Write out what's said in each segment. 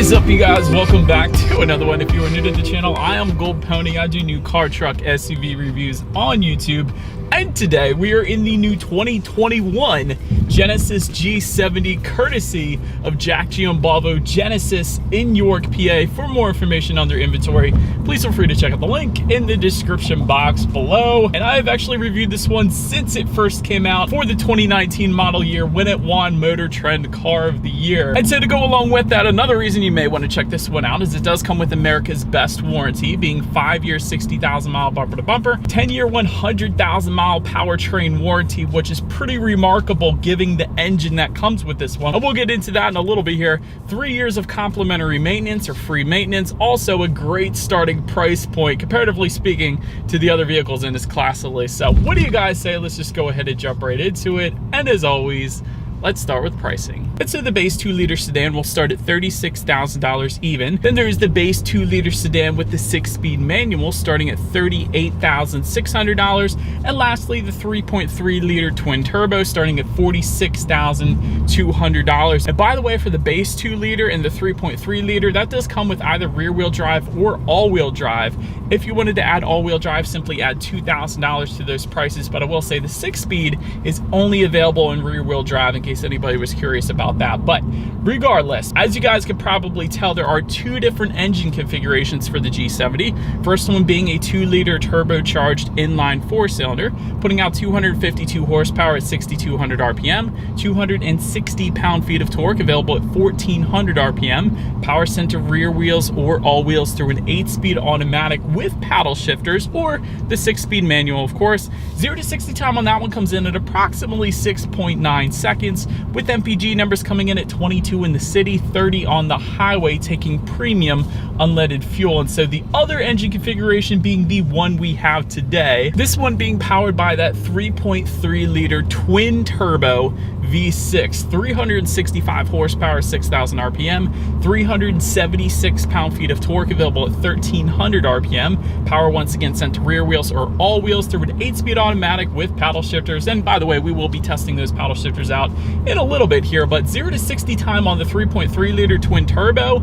What is up, you guys? Welcome back to another one. If you are new to the channel, I am Gold Pony. I do new car, truck, SUV reviews on YouTube. And today we are in the new 2021 Genesis G70 courtesy of Jack Giambalvo Genesis in York, PA. For more information on their inventory, please feel free to check out the link in the description box below. And I have actually reviewed this one since it first came out for the 2019 model year when it won Motor Trend Car of the Year. And so to go along with that, another reason you may want to check this one out is it does come with America's best warranty, being 5 years, 60,000 mile bumper to bumper, 10-year, 100,000 mile powertrain warranty, which is pretty remarkable given the engine that comes with this one. And we'll get into that in a little bit here. 3 years of complimentary maintenance or free maintenance. Also a great starting price point, comparatively speaking, to the other vehicles in this class of list. So what do you guys say? Let's just go ahead and jump right into it. And as always, let's start with pricing. And so the base 2-liter sedan will start at $36,000 even. Then there's the base 2-liter sedan with the 6-speed manual starting at $38,600. And lastly, the 3.3-liter twin turbo starting at $46,200. And by the way, for the base 2-liter and the 3.3-liter, that does come with either rear-wheel drive or all-wheel drive. If you wanted to add all-wheel drive, simply add $2,000 to those prices. But I will say the 6-speed is only available in rear-wheel drive in case anybody was curious about that. But regardless, as you guys can probably tell, there are two different engine configurations for the G70. First one being a 2-liter turbocharged inline 4-cylinder, putting out 252 horsepower at 6,200 RPM, 260 pound-feet of torque, available at 1,400 RPM, power center rear wheels or all wheels through an 8-speed automatic with paddle shifters, or the 6-speed manual, of course. 0 to 60 time on that one comes in at approximately 6.9 seconds, with MPG numbers coming in at 22 in the city, 30 on the highway, taking premium unleaded fuel. And so the other engine configuration being the one we have today, this one being powered by that 3.3-liter twin turbo V6, 365 horsepower, 6,000 RPM, 376 pound-feet of torque, available at 1,300 RPM. Power once again sent to rear wheels or all wheels through an 8-speed automatic with paddle shifters. And by the way, we will be testing those paddle shifters out in a little bit here, but 0 to 60 time on the 3.3-liter twin turbo,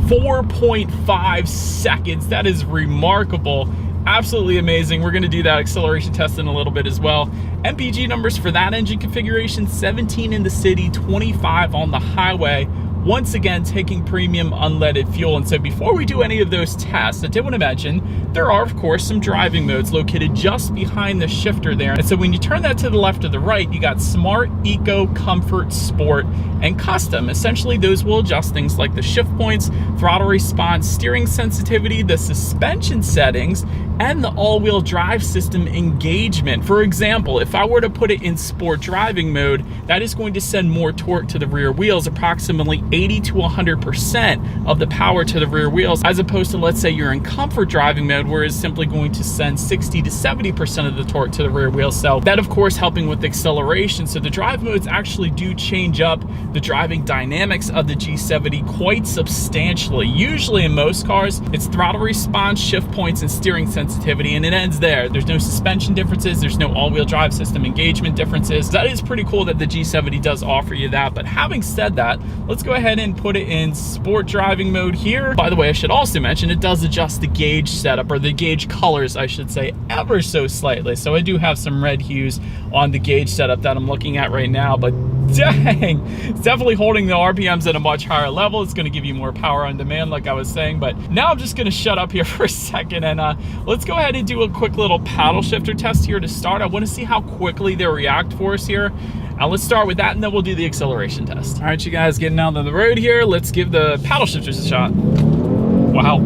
4.5 seconds. That is remarkable. Absolutely amazing. We're going to do that acceleration test in a little bit as well. MPG numbers for that engine configuration, 17 in the city, 25 on the highway. Once again, taking premium unleaded fuel. And so before we do any of those tests, I did want to mention there are, of course, some driving modes located just behind the shifter there. And so when you turn that to the left or the right, you got Smart, Eco, Comfort, Sport, and Custom. Essentially, those will adjust things like the shift points, throttle response, steering sensitivity, the suspension settings, and the all-wheel drive system engagement. For example, if I were to put it in sport driving mode, that is going to send more torque to the rear wheels, approximately 80 to 100% of the power to the rear wheels, as opposed to, let's say you're in comfort driving mode, where it's simply going to send 60 to 70% of the torque to the rear wheels. So that, of course, helping with acceleration. So the drive modes actually do change up the driving dynamics of the G70 quite substantially. Usually in most cars, it's throttle response, shift points, and steering sensitivity, and it ends there. There's no suspension differences, there's no all-wheel drive system engagement differences. That is pretty cool that the G70 does offer you that. But having said that, let's go ahead and put it in sport driving mode here. By the way, I should also mention it does adjust the gauge setup, or the gauge colors, I should say, ever so slightly. So I do have some red hues on the gauge setup that I'm looking at right now, but dang, it's definitely holding the RPMs at a much higher level. It's going to give you more power on demand, like I was saying. But now I'm just going to shut up here for a second, and let's go ahead and do a quick little paddle shifter test here to start. I want to see how quickly they react for us here. Now let's start with that, and then we'll do the acceleration test. All right, you guys, getting out on the road here. Let's give the paddle shifters a shot. Wow.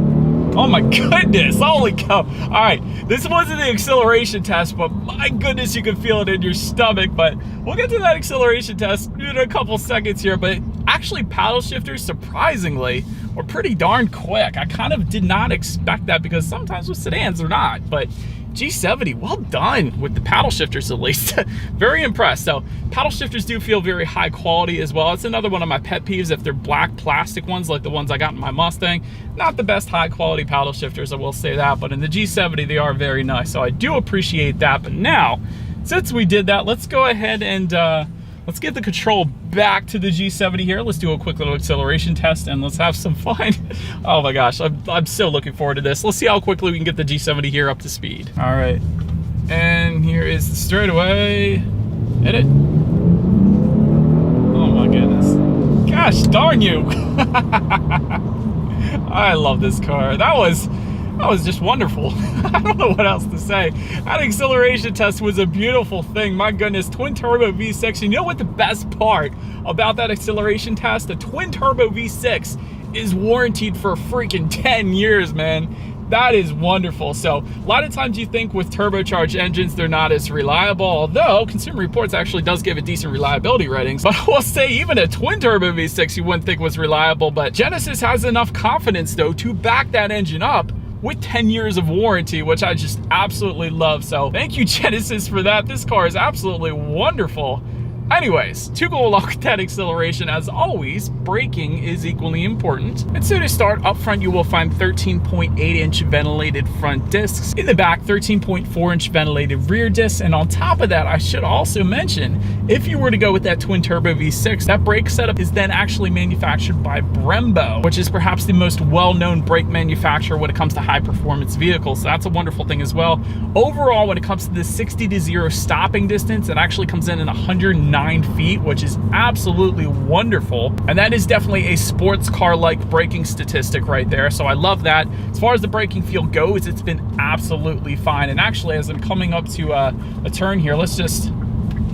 Oh my goodness, holy cow. All right, this wasn't the acceleration test, but my goodness, you can feel it in your stomach. But we'll get to that acceleration test in a couple seconds here. But actually, paddle shifters, surprisingly, were pretty darn quick. I kind of did not expect that, because sometimes with sedans they're not. But G70, well done with the paddle shifters, at least. Very impressed. So paddle shifters do feel very high quality as well. It's another one of my pet peeves if they're black plastic ones like the ones I got in my Mustang. Not the best high quality paddle shifters, I will say that, but in the G70 they are very nice. So I do appreciate that. But now, since we did that, let's go ahead and Let's get the control back to the G70 here. Let's do a quick little acceleration test and let's have some fun. Oh my gosh, I'm so looking forward to this. Let's see how quickly we can get the G70 here up to speed. All right, and here is the straightaway. Hit it. Oh my goodness. Gosh darn you. I love this car. That was just wonderful. I don't know what else to say. That acceleration test was a beautiful thing. My goodness, twin turbo V6. You know what the best part about that acceleration test? The twin turbo V6 is warranted for freaking 10 years, man. That is wonderful. So a lot of times you think with turbocharged engines, they're not as reliable, although Consumer Reports actually does give a decent reliability ratings. But I will say even a twin turbo V6 you wouldn't think was reliable, but Genesis has enough confidence though to back that engine up with 10 years of warranty, which I just absolutely love. So thank you, Genesis, for that. This car is absolutely wonderful. Anyways, to go along with that acceleration, as always, braking is equally important. And so to start, up front you will find 13.8-inch ventilated front discs. In the back, 13.4-inch ventilated rear discs. And on top of that, I should also mention, if you were to go with that twin turbo V6, that brake setup is then actually manufactured by Brembo, which is perhaps the most well-known brake manufacturer when it comes to high-performance vehicles. So that's a wonderful thing as well. Overall, when it comes to the 60-0 stopping distance, it actually comes in at 109 feet, which is absolutely wonderful. And that is definitely a sports car-like braking statistic right there. So I love that. As far as the braking feel goes, it's been absolutely fine. And actually, as I'm coming up to a turn here, let's just...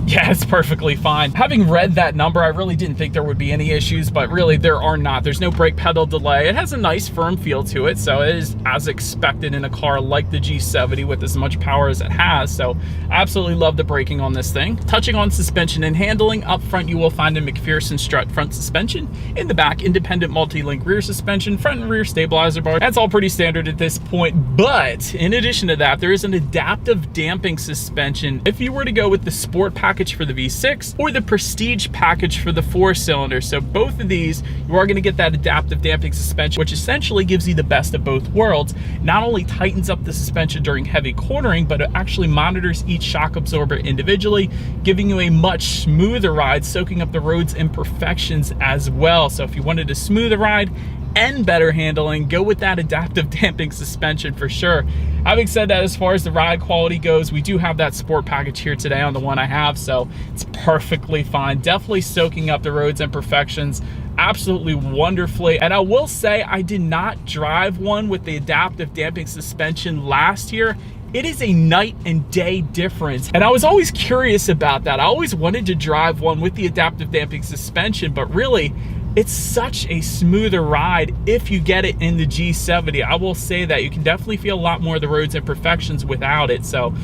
Yeah, it's perfectly fine. Having read that number, I really didn't think there would be any issues, but really there are not. There's no brake pedal delay. It has a nice firm feel to it, so it is as expected in a car like the G70 with as much power as it has. So absolutely love the braking on this thing. Touching on suspension and handling, up front you will find a McPherson strut front suspension. In the back, independent multi-link rear suspension, front and rear stabilizer bar. That's all pretty standard at this point, but in addition to that, there is an adaptive damping suspension. If you were to go with the Sport package for the V6 or the Prestige package for the 4-cylinder. So both of these, you are going to get that adaptive damping suspension, which essentially gives you the best of both worlds. Not only tightens up the suspension during heavy cornering, but it actually monitors each shock absorber individually, giving you a much smoother ride, soaking up the road's imperfections as well. So if you wanted a smoother ride and better handling, go with that adaptive damping suspension for sure. Having said that, as far as the ride quality goes, we do have that Sport package here today on the one I have, so it's perfectly fine. Definitely soaking up the road's imperfections absolutely wonderfully. And I will say I did not drive one with the adaptive damping suspension last year. It is a night and day difference. And I was always curious about that. I always wanted to drive one with the adaptive damping suspension, but really, it's such a smoother ride if you get it in the G70. I will say that you can definitely feel a lot more of the road's imperfections without it. So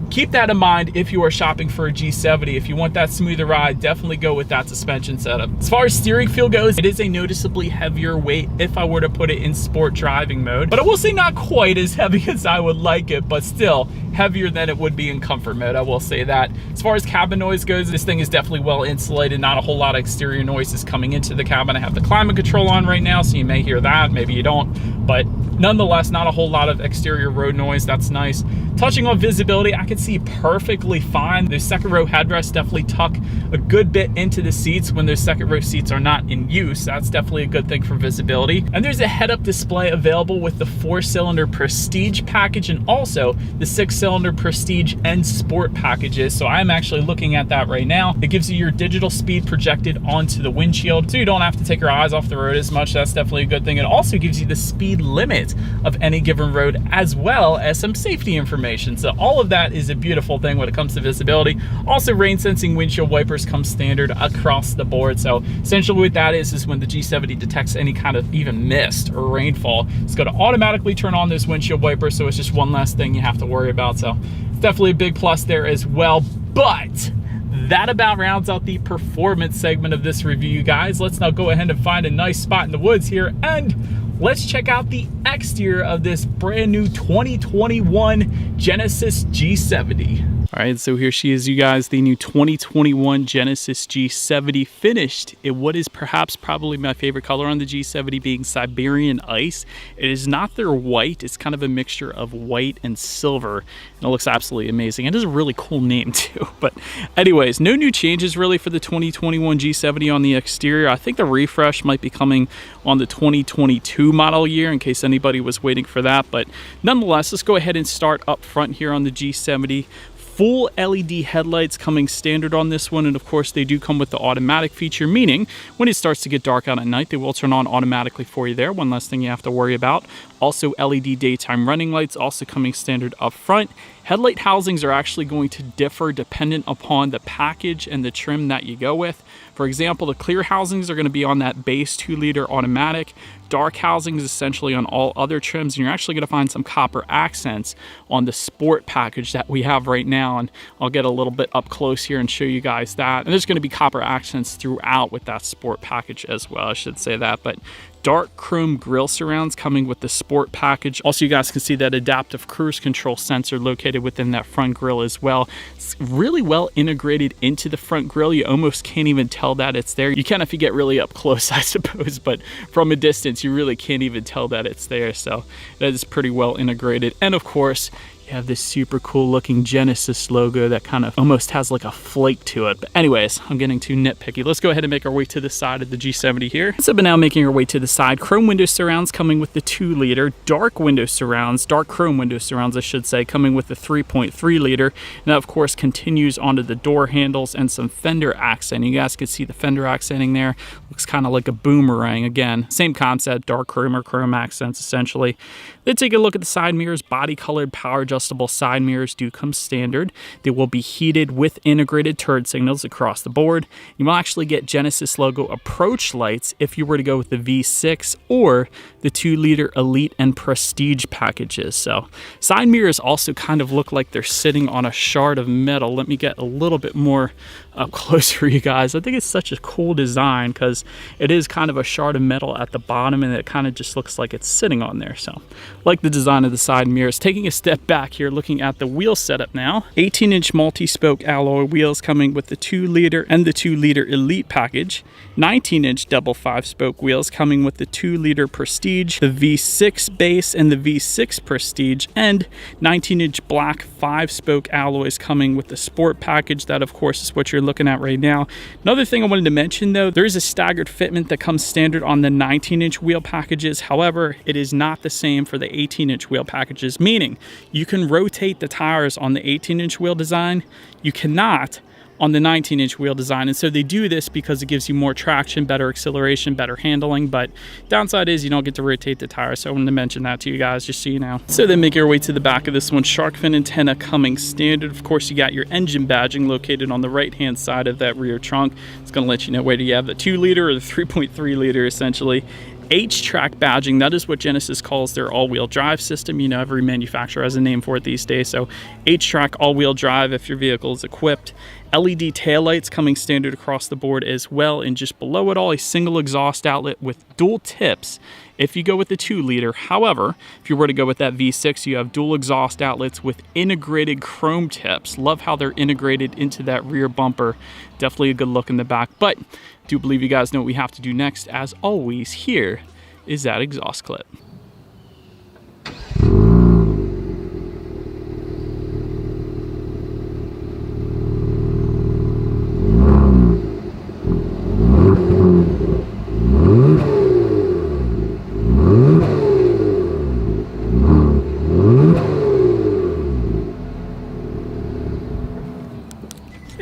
keep that in mind if you are shopping for a G70. If you want that smoother ride, definitely go with that suspension setup. As far as steering feel goes, it is a noticeably heavier weight if I were to put it in sport driving mode. But I will say not quite as heavy as I would like it, but still heavier than it would be in comfort mode, I will say that. As far as cabin noise goes, this thing is definitely well insulated. Not a whole lot of exterior noises coming into the cabin. I have the climate control on right now, so you may hear that, maybe you don't, but nonetheless, not a whole lot of exterior road noise. That's nice. Touching on visibility, I can see perfectly fine. The second row headrests definitely tuck a good bit into the seats when those second row seats are not in use. That's definitely a good thing for visibility. And there's a head-up display available with the 4-cylinder Prestige package and also the 6-cylinder Prestige and Sport packages. So I'm actually looking at that right now. It gives you your digital speed projected onto the windshield, so you don't have to take your eyes off the road as much. That's definitely a good thing. It also gives you the speed limit of any given road as well as some safety information. So all of that is a beautiful thing when it comes to visibility. Also, rain sensing windshield wipers come standard across the board. So essentially what that is when the G70 detects any kind of even mist or rainfall, it's going to automatically turn on those windshield wipers. So it's just one less thing you have to worry about. So it's definitely a big plus there as well. But that about rounds out the performance segment of this review, you guys. Let's now go ahead and find a nice spot in the woods here and let's check out the exterior of this brand new 2021 Genesis G70. All right, so here she is, you guys, the new 2021 Genesis G70 finished in what is perhaps probably my favorite color on the G70, being Siberian Ice. It is not their white, it's kind of a mixture of white and silver, and it looks absolutely amazing. It is a really cool name too. But anyways, no new changes really for the 2021 G70 on the exterior. I think the refresh might be coming on the 2022 model year, in case anybody was waiting for that. But nonetheless, let's go ahead and start up front here on the G70. Full LED headlights coming standard on this one, and of course they do come with the automatic feature, meaning when it starts to get dark out at night, they will turn on automatically for you there. One less thing you have to worry about. Also LED daytime running lights also coming standard up front. Headlight housings are actually going to differ dependent upon the package and the trim that you go with. For example, the clear housings are going to be on that base 2-liter automatic. Dark housings essentially on all other trims, and you're actually going to find some copper accents on the sport package that we have right now, and I'll get a little bit up close here and show you guys that. And there's going to be copper accents throughout with that sport package as well, I should say that. But dark chrome grille surrounds coming with the sport package. Also, you guys can see that adaptive cruise control sensor located within that front grille as well. It's really well integrated into the front grille. You almost can't even tell that it's there. You can if you get really up close, I suppose, but from a distance, you really can't even tell that it's there. So that is pretty well integrated. And of course, you have this super cool looking Genesis logo that kind of almost has like a flake to it. But anyways, I'm getting too nitpicky. Let's go ahead and make our way to the side of the G70 here. So we're now making our way to the side. Chrome window surrounds coming with the 2-liter. Dark window surrounds, dark chrome window surrounds, I should say, coming with the 3.3-liter. And that, of course, continues onto the door handles and some fender accent. You guys can see the fender accenting there. Looks kind of like a boomerang. Again, same concept, dark chrome or chrome accents, essentially. Then take a look at the side mirrors. Body-colored, power adjustable side mirrors do come standard. They will be heated with integrated turn signals across the board. You will actually get Genesis logo approach lights if you were to go with the V6 or the 2-liter Elite and Prestige packages. So side mirrors also kind of look like they're sitting on a shard of metal. Let me get a little bit more up close for you guys. I think it's such a cool design because it is kind of a shard of metal at the bottom, and it kind of just looks like it's sitting on there. So like the design of the side mirrors. Taking a step back here, looking at the wheel setup now. 18-inch multi-spoke alloy wheels coming with the 2-liter and the 2-liter Elite package. 19-inch double 5-spoke wheels coming with the 2-liter Prestige, the V6 base and the V6 Prestige, and 19-inch black 5-spoke alloys coming with the Sport package. That, of course, is what you're looking at right now. Another thing I wanted to mention, though, there is a staggered fitment that comes standard on the 19-inch wheel packages. However, it is not the same for the 18-inch wheel packages, meaning you can rotate the tires on the 18-inch wheel design. You cannot on the 19-inch wheel design, and so they do this because it gives you more traction, better acceleration, better handling. But downside is you don't get to rotate the tires, so I wanted to mention that to you guys just so you know. So then make your way to the back of this one. Shark fin antenna coming standard. Of course, you got your engine badging located on the right-hand side of that rear trunk. It's going to let you know whether you have the 2-liter or the 3.3-liter essentially. H-track badging, that is what Genesis calls their all-wheel drive system. You know, every manufacturer has a name for it these days. So H-track all-wheel drive if your vehicle is equipped. LED taillights coming standard across the board as well, and just below it all, a single exhaust outlet with dual tips if you go with the 2-liter. However, if you were to go with that V6, you have dual exhaust outlets with integrated chrome tips. Love how they're integrated into that rear bumper. Definitely a good look in the back, but I do believe you guys know what we have to do next. As always, here is that exhaust clip.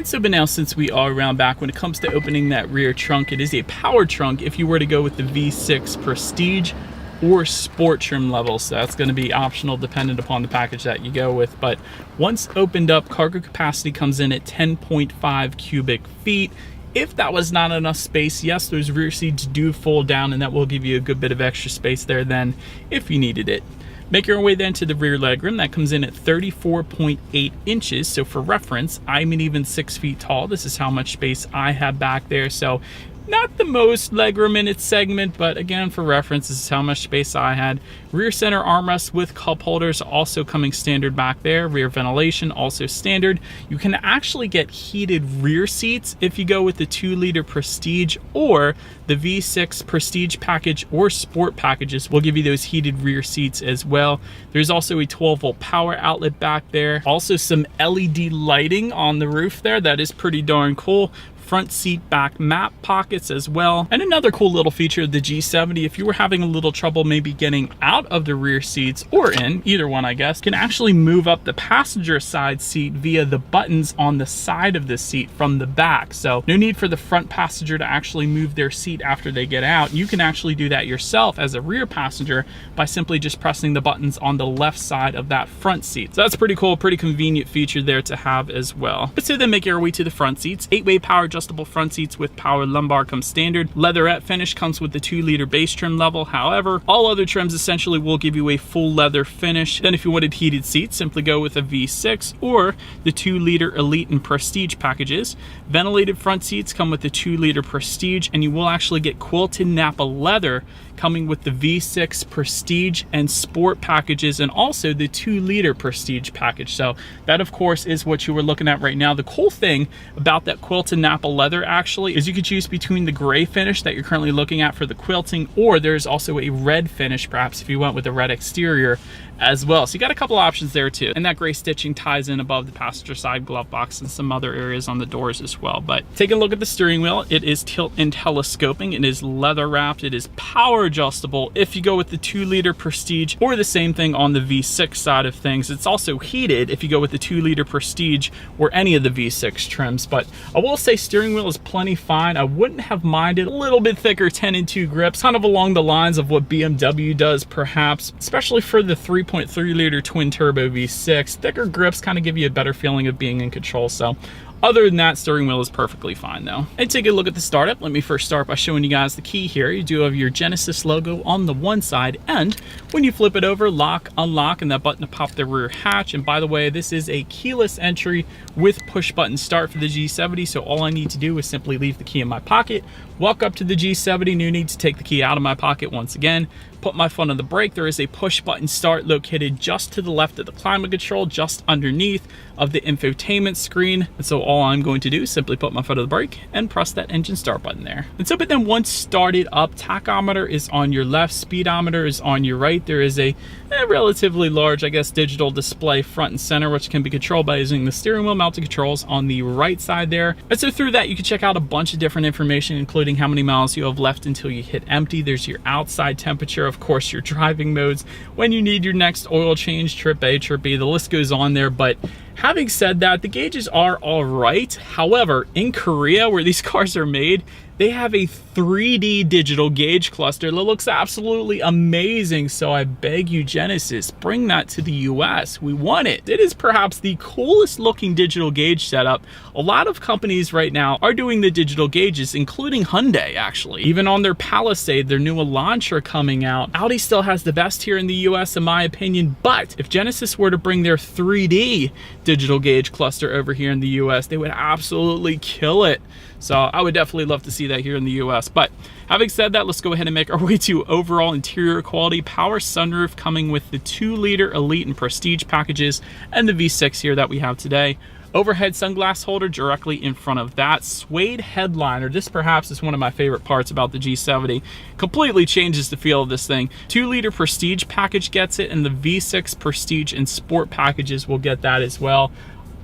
So, but now since we are around back, when it comes to opening that rear trunk, it is a power trunk if you were to go with the V6 Prestige or Sport trim level. So that's going to be optional dependent upon the package that you go with. But once opened up, cargo capacity comes in at 10.5 cubic feet. If that was not enough space, yes, those rear seats do fold down, and that will give you a good bit of extra space there then if you needed it. Make your way then to the rear legroom. That comes in at 34.8 inches. So for reference, I'm an even 6 feet tall. This is how much space I have back there. So Not the most legroom in its segment, but again, for reference, this is how much space I had. Rear center armrest with cup holders also coming standard back there. Rear ventilation also standard. You can actually get heated rear seats if you go with the 2-liter Prestige, or the V6 Prestige package or Sport packages will give you those heated rear seats as well. There's also a 12-volt power outlet back there. Also some LED lighting on the roof there. That is pretty darn cool. Front seat back map pockets as well. And another cool little feature of the G70, if you were having a little trouble maybe getting out of the rear seats, or in, either one I guess, can actually move up the passenger side seat via the buttons on the side of the seat from the back. So no need for the front passenger to actually move their seat after they get out. You can actually do that yourself as a rear passenger by simply just pressing the buttons on the left side of that front seat. So that's pretty cool, pretty convenient feature there to have as well. But so then make your way to the front seats. 8-way power adjustable front seats with power lumbar comes standard. Leatherette finish comes with the 2-liter base trim level. However, all other trims essentially will give you a full leather finish. Then if you wanted heated seats, simply go with a V6 or the 2-liter Elite and Prestige packages. Ventilated front seats come with the 2-liter Prestige, and you will actually get quilted Napa leather coming with the V6 Prestige and Sport packages, and also the 2-liter Prestige package. So that of course is what you were looking at right now. The cool thing about that quilted Napa leather actually is you could choose between the gray finish that you're currently looking at for the quilting, or there's also a red finish perhaps if you went with a red exterior as well. So you got a couple options there too. And that gray stitching ties in above the passenger side glove box and some other areas on the doors as well. But taking a look at the steering wheel, it is tilt and telescoping. It is leather wrapped. It is power adjustable if you go with the 2-liter Prestige, or the same thing on the V6 side of things. It's also heated if you go with the 2-liter Prestige or any of the V6 trims. But I will say steering wheel is plenty fine. I wouldn't have minded a little bit thicker 10-2 grips, kind of along the lines of what BMW does perhaps, especially for the 3.3-liter twin turbo V6. Thicker grips kind of give you a better feeling of being in control. So other than that, steering wheel is perfectly fine though. And take a look at the startup. Let me first start by showing you guys the key here. You do have your Genesis logo on the one side, and when you flip it over, lock, unlock, and that button to pop the rear hatch. And by the way, this is a keyless entry with push button start for the G70. So all I need to do is simply leave the key in my pocket, walk up to the G70, no need to take the key out of my pocket once again, put my foot on the brake. There is a push button start located just to the left of the climate control, just underneath of the infotainment screen. And so all I'm going to do is simply put my foot on the brake and press that engine start button there. And so, but then once started up, tachometer is on your left, speedometer is on your right. There is a relatively large, I guess, digital display front and center, which can be controlled by using the steering wheel mounted controls on the right side there. And so through that, you can check out a bunch of different information, including how many miles you have left until you hit empty. There's your outside temperature, of course, your driving modes, when you need your next oil change, trip A, trip B, the list goes on there. But having said that, the gauges are all right. However, in Korea, where these cars are made, they have a 3D digital gauge cluster that looks absolutely amazing. So I beg you, Genesis, bring that to the US. We want it. It is perhaps the coolest looking digital gauge setup. A lot of companies right now are doing the digital gauges, including Hyundai actually. Even on their Palisade, their new Elantra coming out, Audi still has the best here in the US in my opinion. But if Genesis were to bring their 3D digital gauge cluster over here in the US, they would absolutely kill it. So I would definitely love to see that here in the US. But having said that, let's go ahead and make our way to overall interior quality. Power sunroof coming with the 2-liter Elite and Prestige packages and the V6 here that we have today. Overhead sunglass holder directly in front of that. Suede headliner. This perhaps is one of my favorite parts about the G70. Completely changes the feel of this thing. 2-liter Prestige package gets it, and the V6 Prestige and Sport packages will get that as well.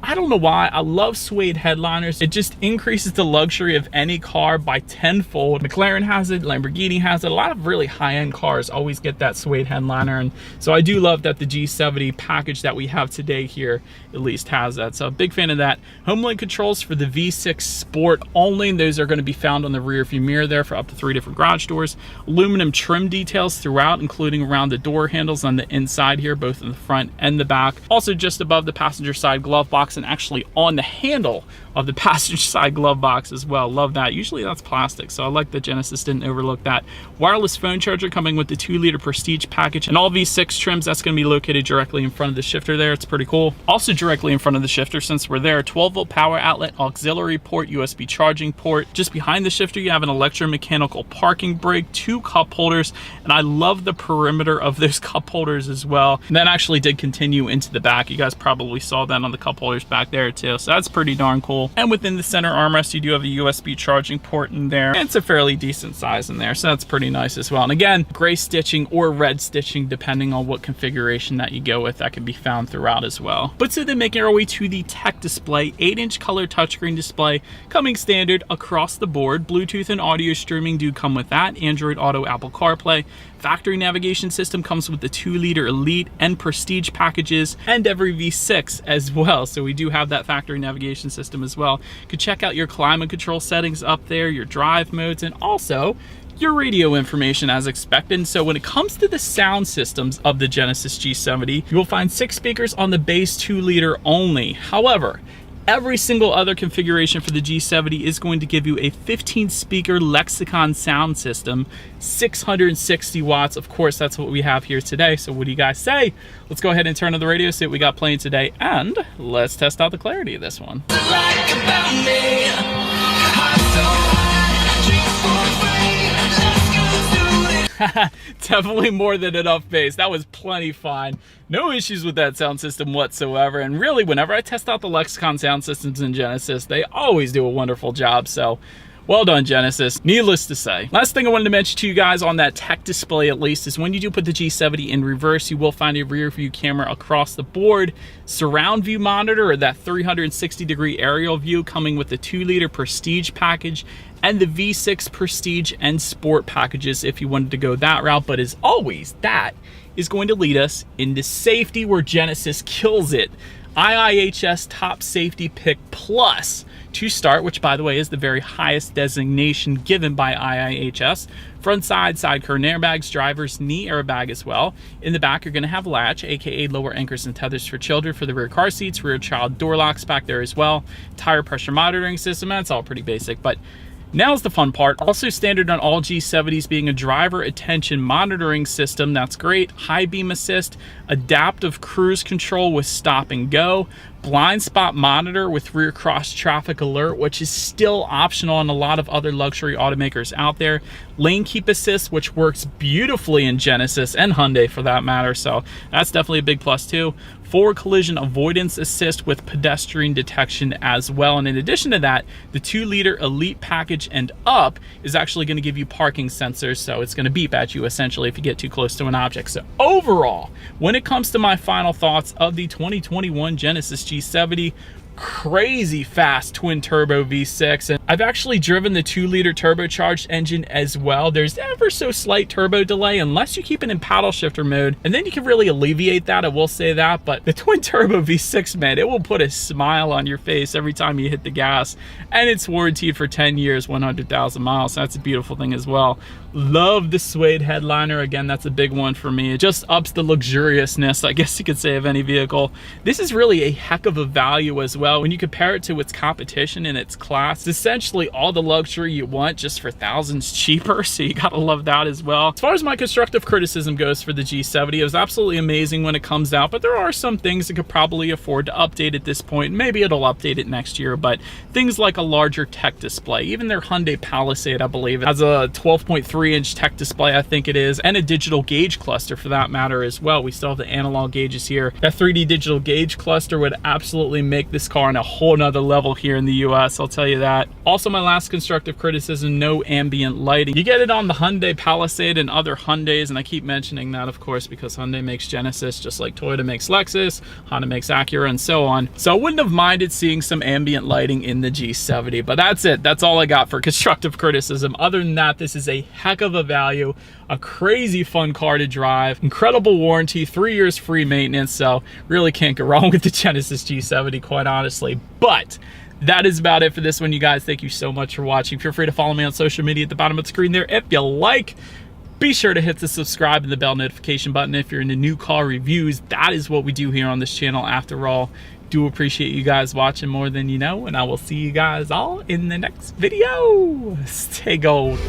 I don't know why, I love suede headliners. It just increases the luxury of any car by tenfold. McLaren has it, Lamborghini has it. A lot of really high-end cars always get that suede headliner. And so I do love that the G70 package that we have today here at least has that. So big fan of that. HomeLink controls for the V6 Sport only. Those are going to be found on the rear view mirror there for up to 3 different garage doors. Aluminum trim details throughout, including around the door handles on the inside here, both in the front and the back. Also just above the passenger side glove box, box and actually on the handle of the passenger side glove box as well. Love that. Usually that's plastic, so I like that Genesis didn't overlook that. Wireless phone charger coming with the 2-liter Prestige package, and all V6 trims. That's going to be located directly in front of the shifter there. It's pretty cool. Also directly in front of the shifter, since we're there, 12-volt power outlet, auxiliary port, USB charging port. Just behind the shifter, you have an electromechanical parking brake, 2 cup holders, and I love the perimeter of those cup holders as well. And that actually did continue into the back. You guys probably saw that on the cup holders back there too, so that's pretty darn cool. And within the center armrest, you do have a USB charging port in there, and it's a fairly decent size in there, so that's pretty nice as well. And again, gray stitching or red stitching depending on what configuration that you go with, that can be found throughout as well. But so then making our way to the tech display, 8-inch color touchscreen display coming standard across the board. Bluetooth and audio streaming do come with that. Android Auto, Apple CarPlay. Factory navigation system comes with the 2-liter Elite and Prestige packages, and every V6 as well. So we do have that factory navigation system as well. You could check out your climate control settings up there, your drive modes, and also your radio information as expected. So when it comes to the sound systems of the Genesis G70, you will find 6 speakers on the base 2-liter only. However, every single other configuration for the G70 is going to give you a 15-speaker Lexicon sound system, 660 watts. Of course, that's what we have here today. So what do you guys say? Let's go ahead and turn on the radio, see what we got playing today, and let's test out the clarity of this one. Definitely more than enough bass. That was plenty fine. No issues with that sound system whatsoever. And really, whenever I test out the Lexicon sound systems in Genesis, they always do a wonderful job. So well done, Genesis. Needless to say. Last thing I wanted to mention to you guys on that tech display at least is when you do put the G70 in reverse, you will find a rear view camera across the board, surround view monitor, or that 360-degree aerial view coming with the 2-liter Prestige package, and the V6 Prestige and Sport packages if you wanted to go that route. But as always, that is going to lead us into safety, where Genesis kills it. IIHS Top Safety Pick Plus to start, which by the way is the very highest designation given by IIHS. Front side curtain airbags, driver's knee airbag as well. In the back, you're going to have latch, aka lower anchors and tethers for children for the rear car seats, rear child door locks back there as well. Tire pressure monitoring system, that's all pretty basic, but now's the fun part. Also standard on all G70s being a driver attention monitoring system. That's great. High beam assist, adaptive cruise control with stop and go, blind spot monitor with rear cross traffic alert, which is still optional on a lot of other luxury automakers out there. Lane keep assist, which works beautifully in Genesis and Hyundai for that matter. So that's definitely a big plus too. Forward collision avoidance assist with pedestrian detection as well. And in addition to that, the 2-liter Elite package and up is actually going to give you parking sensors. So it's going to beep at you essentially if you get too close to an object. So overall, when it comes to my final thoughts of the 2021 Genesis G70, crazy fast twin turbo V6, and I've actually driven the 2-liter turbocharged engine as well. There's ever so slight turbo delay unless you keep it in paddle shifter mode, and then you can really alleviate that, I will say that. But the twin turbo V6, man, it will put a smile on your face every time you hit the gas, and it's warranted for 10 years, 100,000 miles. So that's a beautiful thing as well. Love the suede headliner. Again, that's a big one for me. It just ups the luxuriousness, I guess you could say, of any vehicle. This is really a heck of a value as well. When you compare it to its competition in its class, it's essentially all the luxury you want just for thousands cheaper. So you gotta love that as well. As far as my constructive criticism goes for the G70, it was absolutely amazing when it comes out, but there are some things it could probably afford to update at this point. Maybe it'll update it next year, but things like a larger tech display, even their Hyundai Palisade, I believe, has a 12.3-inch tech display, I think it is, and a digital gauge cluster for that matter as well. We still have the analog gauges here. That 3D digital gauge cluster would absolutely make this car on a whole nother level here in the US, I'll tell you that. Also, my last constructive criticism, no ambient lighting. You get it on the Hyundai Palisade and other Hyundais, and I keep mentioning that, of course, because Hyundai makes Genesis just like Toyota makes Lexus, Honda makes Acura, and so on. So I wouldn't have minded seeing some ambient lighting in the G70, but that's it. That's all I got for constructive criticism. Other than that, this is a heck of a value, a crazy fun car to drive, incredible warranty, 3 years free maintenance, so really can't go wrong with the Genesis G70, quite honestly. But that is about it for this one, you guys. Thank you so much for watching. Feel free to follow me on social media at the bottom of the screen there if you like. Be sure to hit the subscribe and the bell notification button if you're into new car reviews. That is what we do here on this channel after all. do appreciate you guys watching more than you know, and I will see you guys all in the next video. Stay gold.